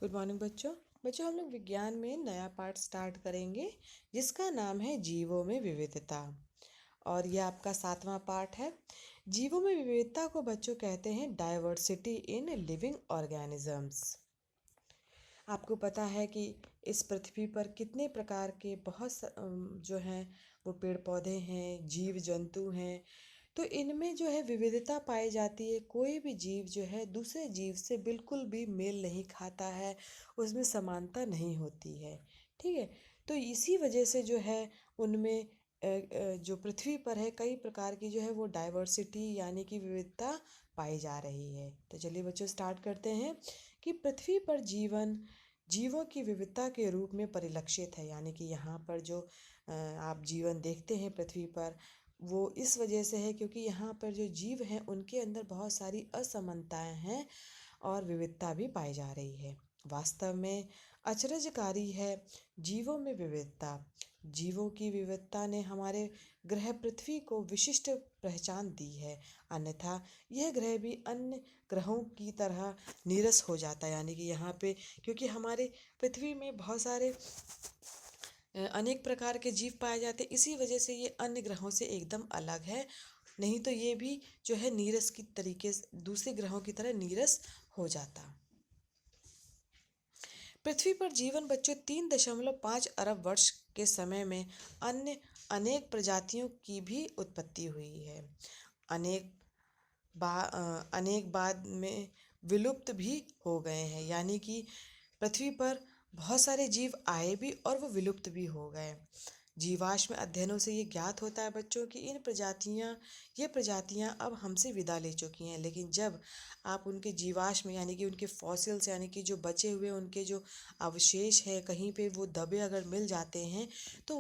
Good morning बच्चों। बच्चों, हम लोग विज्ञान में नया पार्ट स्टार्ट करेंगे जिसका नाम है जीवों में विविधता। और यह आपका 7वां पार्ट है। जीवों में विविधता को बच्चों कहते हैं डाइवर्सिटी इन लिविंग ऑर्गेनिजम्स। आपको पता है कि इस पृथ्वी पर कितने प्रकार के जो हैं वो पेड़ पौधे हैं, जीव जंतु हैं। तो इनमें जो है विविधता पाई जाती है। कोई भी जीव जो है दूसरे जीव से बिल्कुल भी मेल नहीं खाता है, उसमें समानता नहीं होती है। ठीक है। तो इसी वजह से जो है उनमें जो पृथ्वी पर है कई प्रकार की जो है वो डाइवर्सिटी यानी कि विविधता पाई जा रही है। तो चलिए बच्चों स्टार्ट करते हैं कि पृथ्वी पर जीवन जीवों की विविधता के रूप में परिलक्षित है। यानी कि यहाँ पर जो आप जीवन देखते हैं पृथ्वी पर, वो इस वजह से है क्योंकि यहाँ पर जो जीव हैं उनके अंदर बहुत सारी असमानताएं हैं और विविधता भी पाई जा रही है। वास्तव में अचरजकारी है जीवों में विविधता। जीवों की विविधता ने हमारे ग्रह पृथ्वी को विशिष्ट पहचान दी है, अन्यथा यह ग्रह भी अन्य ग्रहों की तरह नीरस हो जाता है। यानी कि यहाँ पे क्योंकि हमारे पृथ्वी में बहुत सारे अनेक प्रकार के जीव पाए जाते हैं, इसी वजह से ये अन्य ग्रहों से एकदम अलग है। नहीं तो ये भी जो है नीरस की तरीके से दूसरे ग्रहों की तरह नीरस हो जाता। पृथ्वी पर जीवन बच्चों 3.5 अरब वर्ष के समय में अन्य अनेक प्रजातियों की भी उत्पत्ति हुई है। अनेक अनेक बाद में विलुप्त भी हो गए हैं। यानी कि पृथ्वी पर बहुत सारे जीव आए भी और वो विलुप्त भी हो गए। जीवाश्म अध्ययनों से ये ज्ञात होता है बच्चों कि ये प्रजातियां अब हमसे विदा ले चुकी हैं। लेकिन जब आप उनके जीवाश्म यानी कि उनके फॉसिल्स यानी कि जो बचे हुए उनके जो अवशेष है कहीं पे वो दबे अगर मिल जाते हैं, तो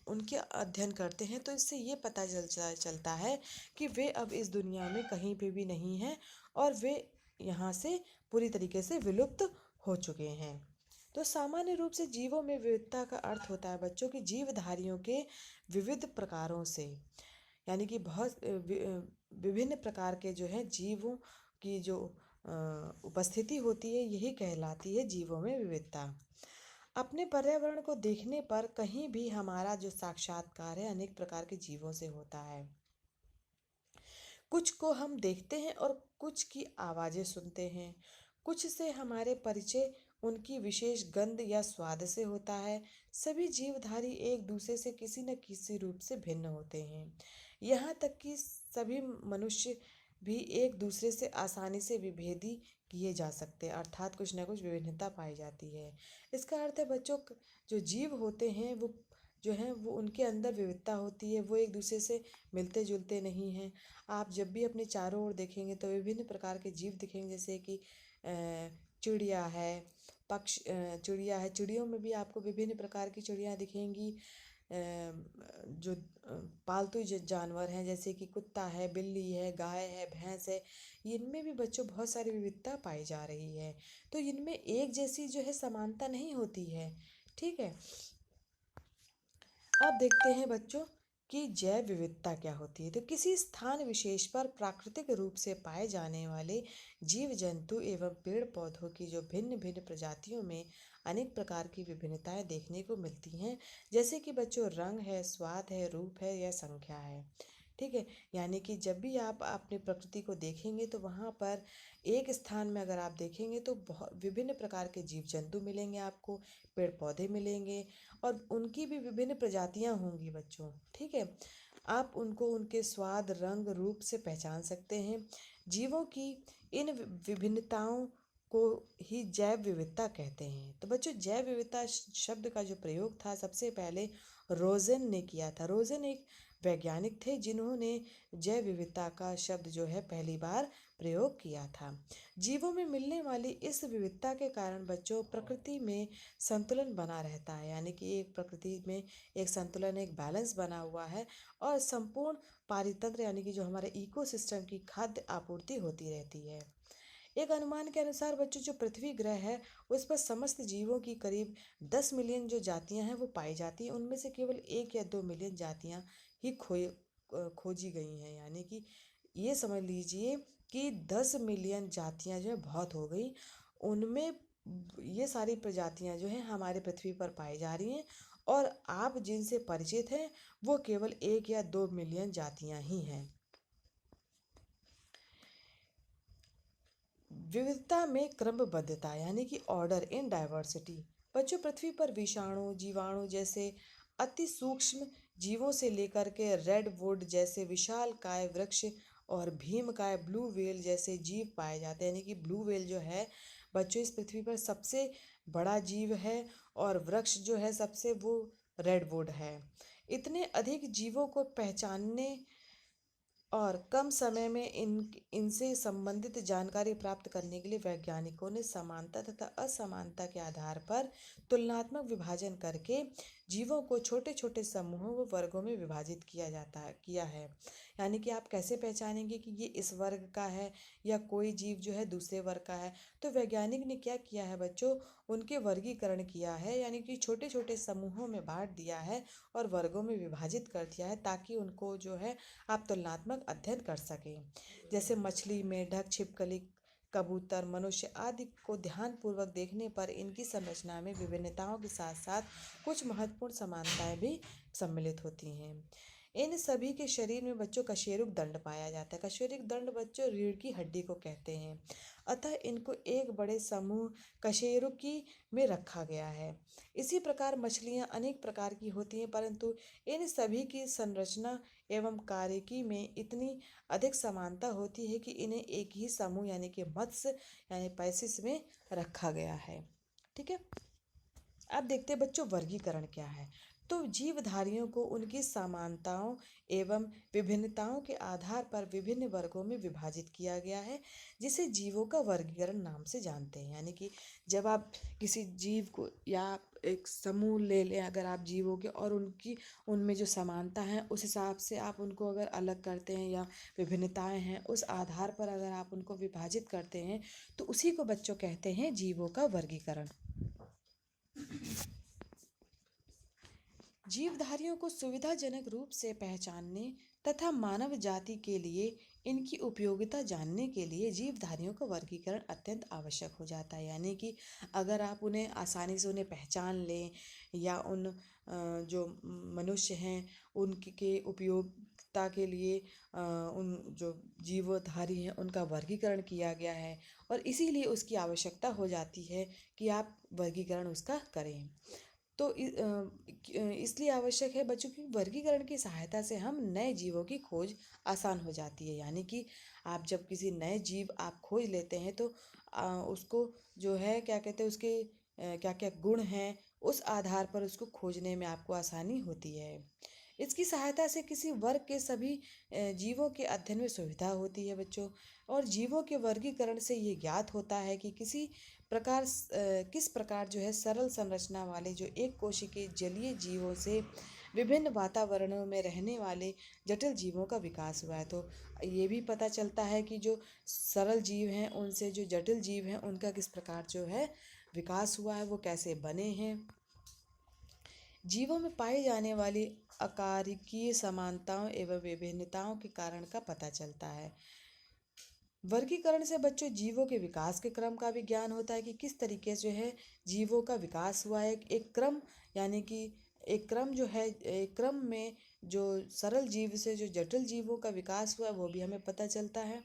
उनके अध्ययन करते हैं तो इससे ये पता चलता है कि वे अब इस दुनिया में कहीं पे भी नहीं हैं और वे यहाँ से पूरी तरीके से विलुप्त हो चुके हैं। तो सामान्य रूप से जीवों में विविधता का अर्थ होता है बच्चों की जीवधारियों के विविध प्रकारों से। यानी कि विभिन्न प्रकार के जो है जीवों की जो उपस्थिति होती है यही कहलाती है जीवों में विविधता। अपने पर्यावरण को देखने पर कहीं भी हमारा जो साक्षात्कार है अनेक प्रकार के जीवों से होता है। कुछ को हम देखते हैं और कुछ की आवाज़ें सुनते हैं। कुछ से हमारे परिचय उनकी विशेष गंध या स्वाद से होता है। सभी जीवधारी एक दूसरे से किसी न किसी रूप से भिन्न होते हैं। यहाँ तक कि सभी मनुष्य भी एक दूसरे से आसानी से विभेदी किए जा सकते हैं, अर्थात कुछ न कुछ विभिन्नता पाई जाती है। इसका अर्थ है बच्चों जो जीव होते हैं वो जो हैं वो उनके अंदर विविधता होती है, वो एक दूसरे से मिलते जुलते नहीं हैं। आप जब भी अपने चारों ओर देखेंगे तो विभिन्न प्रकार के जीव दिखेंगे, जैसे कि चिड़िया है, चिड़िया है, चिड़ियों में भी आपको विभिन्न प्रकार की चिड़ियाँ दिखेंगी। जो पालतू जानवर हैं जैसे कि कुत्ता है, बिल्ली है, गाय है, भैंस है, इनमें भी बच्चों बहुत सारी विविधता पाई जा रही है। तो इनमें एक जैसी जो है समानता नहीं होती है। ठीक है। अब देखते हैं बच्चों कि जैव विविधता क्या होती है। तो किसी स्थान विशेष पर प्राकृतिक रूप से पाए जाने वाले जीव जंतु एवं पेड़ पौधों की जो भिन्न भिन्न प्रजातियों में अनेक प्रकार की विभिन्नताएं देखने को मिलती हैं, जैसे कि बच्चों रंग है, स्वाद है, रूप है या संख्या है। ठीक है। यानी कि जब भी आप अपनी प्रकृति को देखेंगे तो वहाँ पर एक स्थान में अगर आप देखेंगे तो बहुत विभिन्न प्रकार के जीव जंतु मिलेंगे आपको, पेड़ पौधे मिलेंगे और उनकी भी विभिन्न प्रजातियां होंगी बच्चों। ठीक है। आप उनको उनके स्वाद, रंग, रूप से पहचान सकते हैं। जीवों की इन विभिन्नताओं को ही जैव विविधता कहते हैं। तो बच्चों जैव विविधता शब्द का जो प्रयोग था सबसे पहले रोजन ने किया था। रोजन एक वैज्ञानिक थे जिन्होंने जैव विविधता का शब्द जो है पहली बार प्रयोग किया था। जीवों में मिलने वाली इस विविधता के कारण बच्चों प्रकृति में संतुलन बना रहता है। यानी कि एक प्रकृति में एक संतुलन, एक बैलेंस बना हुआ है और संपूर्ण पारितंत्र यानी कि जो हमारे इकोसिस्टम की खाद्य आपूर्ति होती रहती है। एक अनुमान के अनुसार बच्चों जो पृथ्वी ग्रह है उस पर समस्त जीवों की करीब 10 मिलियन जो जातियां हैं वो पाई जाती हैं। उनमें से केवल 1 या 2 मिलियन जातियां ही खोजी गई हैं। यानी कि ये समझ लीजिए कि 10 मिलियन जातियां जो है बहुत हो गई। उनमें ये सारी प्रजातियां जो हैं हमारे पृथ्वी पर पाई जा रही हैं, और आप जिनसे परिचित हैं वो केवल 1 या 2 मिलियन जातियां ही हैं। विविधता में क्रमबद्धता यानी कि ऑर्डर इन डाइवर्सिटी। बच्चों, पृथ्वी पर विषाणु, जीवाणु जैसे अति सूक्ष्म जीवों से लेकर के रेडवुड जैसे विशालकाय वृक्ष और भीमकाय ब्लू व्हेल जैसे जीव पाए जाते हैं। यानी कि ब्लू व्हेल जो है बच्चों इस पृथ्वी पर सबसे बड़ा जीव है, और वृक्ष जो है सबसे वो रेडवुड है। इतने अधिक जीवों को पहचानने और कम समय में इनसे संबंधित जानकारी प्राप्त करने के लिए वैज्ञानिकों ने समानता तथा असमानता के आधार पर तुलनात्मक विभाजन करके जीवों को छोटे छोटे समूहों व वर्गों में विभाजित किया है। यानी कि आप कैसे पहचानेंगे कि ये इस वर्ग का है या कोई जीव जो है दूसरे वर्ग का है? तो वैज्ञानिक ने क्या किया है बच्चों, उनके वर्गीकरण किया है, यानी कि छोटे छोटे समूहों में बांट दिया है और वर्गों में विभाजित कर दिया है, ताकि उनको जो है आप तुलनात्मक अध्ययन कर सकें। जैसे मछली, मेंढक, छिपकली, कबूतर, मनुष्य आदि को ध्यानपूर्वक देखने पर इनकी संरचना में विभिन्नताओं के साथ साथ कुछ महत्वपूर्ण समानताएं भी सम्मिलित होती हैं। इन सभी के शरीर में बच्चों कशेरुक दंड पाया जाता है। कशेरुक दंड बच्चों रीढ़ की हड्डी को कहते हैं। अतः इनको एक बड़े समूह कशेरुकी में रखा गया है। इसी प्रकार मछलियां अनेक प्रकार की होती हैं, परंतु इन सभी की संरचना एवं कार्यकी में इतनी अधिक समानता होती है कि इन्हें एक ही समूह यानी कि मत्स्य यानी पैसिस में रखा गया है। ठीक है। अब देखते हैं बच्चों वर्गीकरण क्या है। तो जीवधारियों को उनकी समानताओं एवं विभिन्नताओं के आधार पर विभिन्न वर्गों में विभाजित किया गया है, जिसे जीवों का वर्गीकरण नाम से जानते हैं। यानी कि जब आप किसी जीव को या एक समूह ले लें अगर आप जीवों के, और उनकी उनमें जो समानता है उस हिसाब से आप उनको अगर अलग करते हैं या विभिन्नताएं हैं उस आधार पर अगर आप उनको विभाजित करते हैं, तो उसी को बच्चों कहते हैं जीवों का वर्गीकरण। जीवधारियों को सुविधाजनक रूप से पहचानने तथा मानव जाति के लिए इनकी उपयोगिता जानने के लिए जीवधारियों का वर्गीकरण अत्यंत आवश्यक हो जाता है। यानी कि अगर आप उन्हें आसानी से उन्हें पहचान लें, या उन जो मनुष्य हैं उनके उपयोगिता के लिए उन जो जीवधारी हैं उनका वर्गीकरण किया गया है, और इसीलिए उसकी आवश्यकता हो जाती है कि आप वर्गीकरण उसका करें। तो इसलिए आवश्यक है बच्चों की वर्गीकरण की सहायता से हम नए जीवों की खोज आसान हो जाती है। यानी कि आप जब किसी नए जीव आप खोज लेते हैं तो उसको जो है क्या कहते हैं, उसके क्या क्या गुण हैं उस आधार पर उसको खोजने में आपको आसानी होती है। इसकी सहायता से किसी वर्ग के सभी जीवों के अध्ययन में सुविधा होती है बच्चों। और जीवों के वर्गीकरण से ये ज्ञात होता है कि किस प्रकार जो है सरल संरचना वाले जो एक कोशिकीय जलीय जीवों से विभिन्न वातावरणों में रहने वाले जटिल जीवों का विकास हुआ है। तो ये भी पता चलता है कि जो सरल जीव हैं उनसे जो जटिल जीव हैं उनका किस प्रकार जो है विकास हुआ है, वो कैसे बने हैं। जीवों में पाई जाने वाली आकारिकीय समानताओं एवं विभिन्नताओं के कारण का पता चलता है। वर्गीकरण से बच्चों जीवों के विकास के क्रम का भी ज्ञान होता है कि किस तरीके से है जीवों का विकास हुआ है। एक क्रम यानी कि एक क्रम जो है, एक क्रम में जो सरल जीव से जो जटिल जीवों का विकास हुआ है वो भी हमें पता चलता है।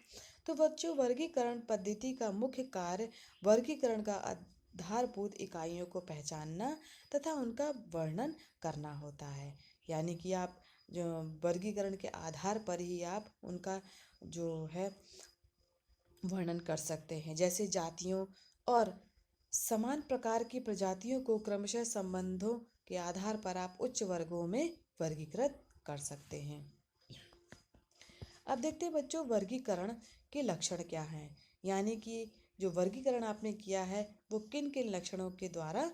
तो बच्चों वर्गीकरण पद्धति का मुख्य कार्य वर्गीकरण का आधारभूत इकाइयों को पहचानना तथा उनका वर्णन करना होता है। यानी कि आप जो वर्गीकरण के आधार पर ही आप उनका जो है वर्णन कर सकते हैं। जैसे जातियों और समान प्रकार की प्रजातियों को क्रमशः संबंधों के आधार पर आप उच्च वर्गों में वर्गीकृत कर सकते हैं। अब देखते हैं बच्चों वर्गीकरण के लक्षण क्या हैं। यानी कि जो वर्गीकरण आपने किया है वो किन किन लक्षणों के द्वारा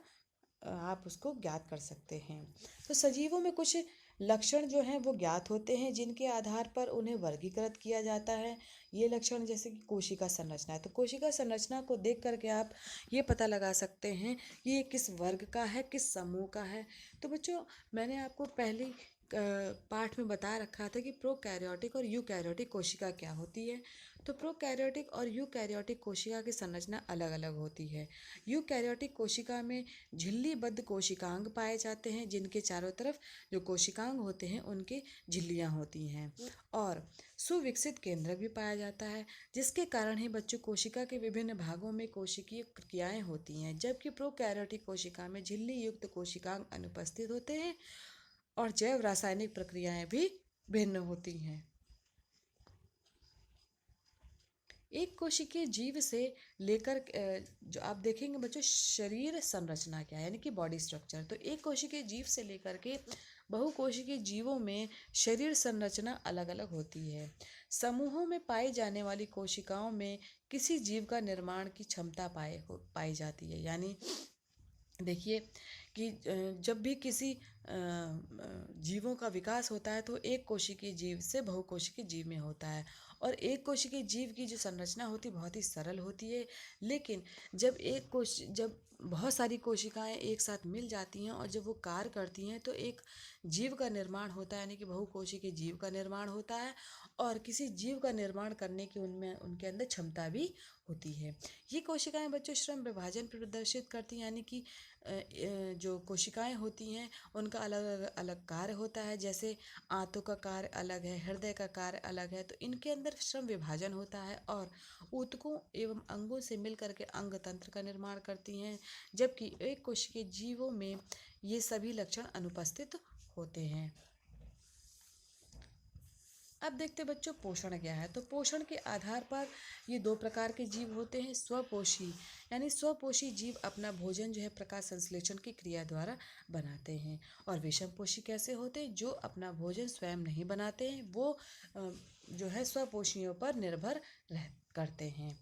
आप उसको ज्ञात कर सकते हैं। तो सजीवों में कुछ लक्षण जो हैं वो ज्ञात होते हैं जिनके आधार पर उन्हें वर्गीकृत किया जाता है। ये लक्षण जैसे कि कोशिका संरचना है, तो कोशिका संरचना को देख करके आप ये पता लगा सकते हैं कि ये किस वर्ग का है, किस समूह का है। तो बच्चों मैंने आपको पहले पाठ में बता रखा था कि प्रोकैरियोटिक और यूकैरियोटिक कोशिका क्या होती है। तो प्रोकैरियोटिक और यूकैरियोटिक कोशिका की संरचना अलग अलग होती है। यूकैरियोटिक कोशिका में झिल्लीबद्ध कोशिकांग पाए जाते हैं, जिनके चारों तरफ जो कोशिकांग होते हैं उनकी झिल्लियाँ होती हैं, और सुविकसित केंद्रक भी पाया जाता है, जिसके कारण ही बच्चों कोशिका के विभिन्न भागों में कोशिकीय प्रक्रियाएं होती हैं। जबकि प्रोकैरियोटिक कोशिका में झिल्ली युक्त कोशिकांग अनुपस्थित होते हैं और जैव रासायनिक प्रक्रियाएं भी भिन्न होती हैं। एक कोशिकीय जीव से लेकर जो आप देखेंगे बच्चों शरीर संरचना क्या है, यानी कि बॉडी स्ट्रक्चर, तो एक कोशिकीय जीव से लेकर के बहुकोशिकीय जीवों में शरीर संरचना अलग अलग होती है। समूहों में पाई जाने वाली कोशिकाओं में किसी जीव का निर्माण की क्षमता पाई जाती है। यानी देखिए कि जब भी किसी जीवों का विकास होता है तो एक कोशिकीय जीव से बहुकोशिकीय जीव में होता है, और एक कोशिकीय जीव की जो संरचना होती है बहुत ही सरल होती है। लेकिन जब बहुत सारी कोशिकाएं एक साथ मिल जाती हैं और जब वो कार्य करती हैं तो एक जीव का निर्माण होता है, यानी कि बहुकोशिकीय जीव का निर्माण होता है, और किसी जीव का निर्माण करने की उनके अंदर क्षमता भी होती है। ये कोशिकाएं बच्चों श्रम विभाजन प्रदर्शित करती हैं, यानी कि जो कोशिकाएं होती हैं उनका अलग अलग कार्य होता है। जैसे आंतों का कार्य अलग है, हृदय का कार्य अलग है, तो इनके अंदर श्रम विभाजन होता है, और ऊतकों एवं अंगों से मिलकर के अंग तंत्र का निर्माण करती हैं। जबकि एक कोशिकीय जीवों में ये सभी लक्षण अनुपस्थित होते हैं। अब देखते बच्चों पोषण क्या है। तो पोषण के आधार पर ये दो प्रकार के जीव होते हैं। स्वपोषी, यानी स्वपोषी जीव अपना भोजन जो है प्रकाश संश्लेषण की क्रिया द्वारा बनाते हैं, और विषमपोषी कैसे होते हैं, जो अपना भोजन स्वयं नहीं बनाते हैं, वो जो है स्वपोषियों पर निर्भर करते हैं।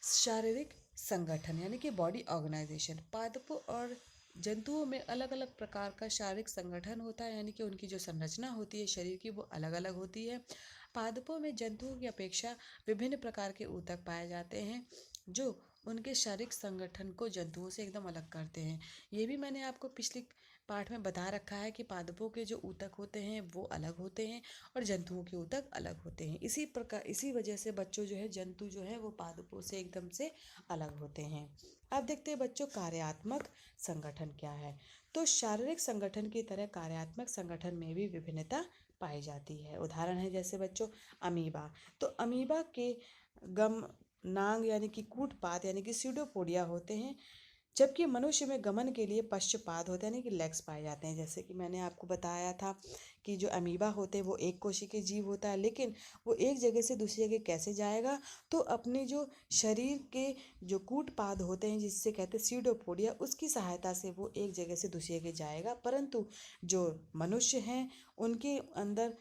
शारीरिक संगठन यानी कि बॉडी ऑर्गेनाइजेशन, पादपों और जंतुओं में अलग अलग प्रकार का शारीरिक संगठन होता है, यानी कि उनकी जो संरचना होती है शरीर की वो अलग अलग होती है। पादपों में जंतुओं की अपेक्षा विभिन्न प्रकार के ऊतक पाए जाते हैं, जो उनके शारीरिक संगठन को जंतुओं से एकदम अलग करते हैं। ये भी मैंने आपको पिछली पाठ में बता रखा है कि पादपों के जो ऊतक होते हैं वो अलग होते हैं और जंतुओं के ऊतक अलग होते हैं। इसी वजह से बच्चों जो है जंतु जो है वो पादपों से एकदम से अलग होते हैं। अब देखते हैं बच्चों कार्यात्मक संगठन क्या है। तो शारीरिक संगठन की तरह कार्यात्मक संगठन में भी विभिन्नता पाई जाती है। उदाहरण है जैसे बच्चों अमीबा। तो अमीबा के गम नांग यानी कि कूटपाद यानी कि स्यूडोपोडिया होते हैं, जबकि मनुष्य में गमन के लिए पश्चपाद होते हैं, यानी कि लेग्स पाए जाते हैं। जैसे कि मैंने आपको बताया था कि जो अमीबा होते हैं वो एक कोशिकीय जीव होता है, लेकिन वो एक जगह से दूसरी जगह कैसे जाएगा, तो अपने जो शरीर के जो कूटपाद होते हैं जिससे कहते हैं स्यूडोपोडिया, उसकी सहायता से वो एक जगह से दूसरी जगह जाएगा। परंतु जो मनुष्य हैं उनके अंदर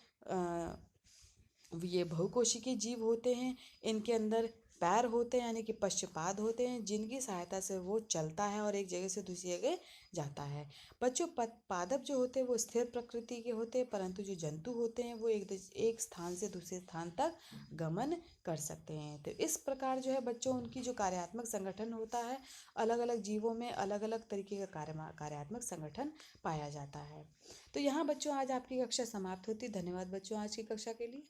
ये बहुकोशिकीय जीव होते हैं, इनके अंदर पैर होते हैं यानी कि पश्चपाद होते हैं, जिनकी सहायता से वो चलता है और एक जगह से दूसरी जगह जाता है। बच्चों पादप जो होते हैं वो स्थिर प्रकृति के होते हैं, परंतु जो जंतु होते हैं वो एक स्थान से दूसरे स्थान तक गमन कर सकते हैं। तो इस प्रकार जो है बच्चों उनकी जो कार्यात्मक संगठन होता है, अलग अलग जीवों में अलग अलग तरीके का कार्यात्मक संगठन पाया जाता है। तो यहाँ बच्चों आज आपकी कक्षा समाप्त होती है। धन्यवाद बच्चों आज की कक्षा के लिए।